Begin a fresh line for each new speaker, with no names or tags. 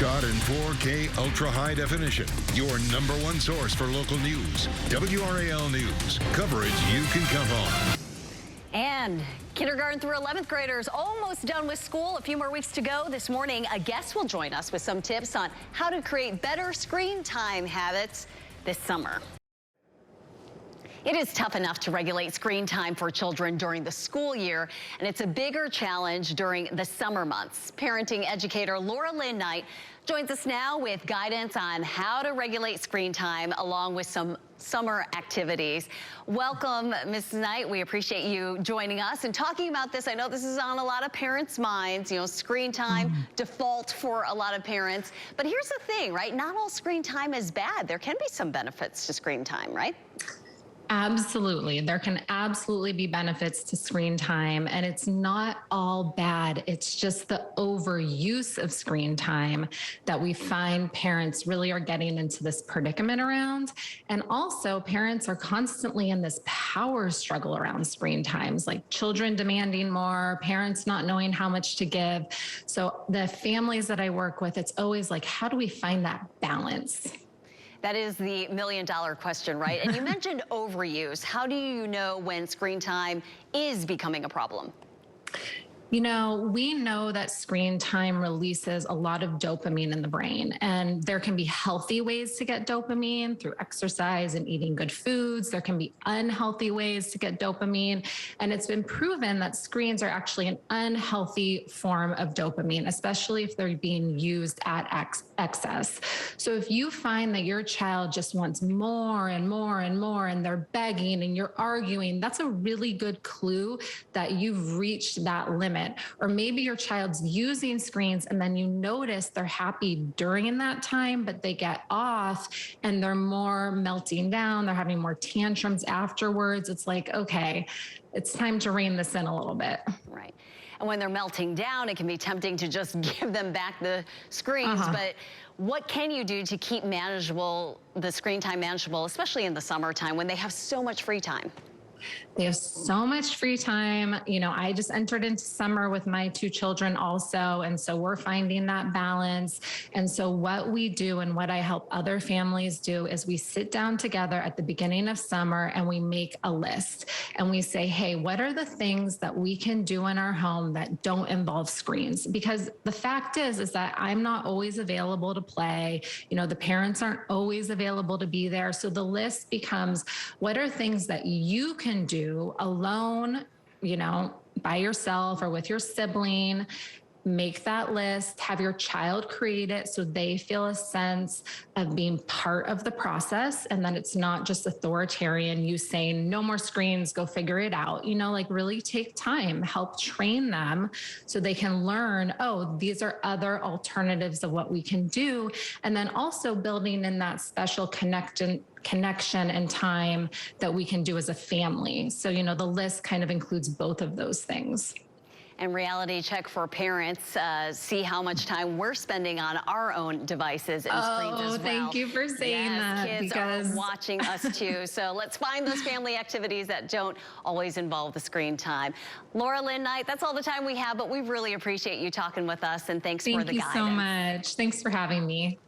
shot in 4K ultra high definition. Your #1 source for local news. WRAL News. Coverage you can count on.
And kindergarten through 11th graders almost done with school. A few more weeks to go. This morning, a guest will join us with some tips on how to create better screen time habits this summer. It is tough enough to regulate screen time for children during the school year, and it's a bigger challenge during the summer months. Parenting educator Laura Lynn Knight joins us now with guidance on how to regulate screen time along with some summer activities. Welcome, Ms. Knight. We appreciate you joining us and talking about this. I know this is on a lot of parents' minds, you know, screen time, default for a lot of parents. But here's the thing, right? Not all screen time is bad. There can be some benefits to screen time, right?
Absolutely. There can absolutely be benefits to screen time, and it's not all bad. It's just the overuse of screen time that we find parents really are getting into this predicament around. And also parents are constantly in this power struggle around screen times, like children demanding more, parents not knowing how much to give. So the families that I work with, it's always like, how do we find that balance?
That is the million-dollar question, right? And you mentioned overuse. How do you know when screen time is becoming a problem?
You know, we know that screen time releases a lot of dopamine in the brain, and there can be healthy ways to get dopamine through exercise and eating good foods. There can be unhealthy ways to get dopamine, and it's been proven that screens are actually an unhealthy form of dopamine, especially if they're being used at excess. So if you find that your child just wants more and more and more, and they're begging and you're arguing, that's a really good clue that you've reached that limit. Or maybe your child's using screens and then you notice they're happy during that time, but they get off and they're more melting down. They're having more tantrums afterwards. It's like, okay, it's time to rein this in a little bit.
Right. And when they're melting down, it can be tempting to just give them back the screens. But what can you do to keep the screen time manageable, especially in the summertime when they have so much free time?
They have so much free time. You know, I just entered into summer with my 2 children also. And so we're finding that balance. And so what we do and what I help other families do is we sit down together at the beginning of summer and we make a list and we say, hey, what are the things that we can do in our home that don't involve screens? Because the fact is that I'm not always available to play. You know, the parents aren't always available to be there. So the list becomes, what are things that you can do alone, you know, by yourself or with your sibling? Make that list, have your child create it so they feel a sense of being part of the process. And then it's not just authoritarian, you saying no more screens, go figure it out. You know, like really take time, help train them so they can learn, oh, these are other alternatives of what we can do. And then also building in that special connection and time that we can do as a family. So, you know, the list kind of includes both of those things.
And reality check for parents, see how much time we're spending on our own devices and screens as well.
Thank you for saying that.
Kids are watching us too. So let's find those family activities that don't always involve the screen time. Laura Lynn Knight, that's all the time we have, but we really appreciate you talking with us, and thanks for the guidance.
Thank you so much. Thanks for having me.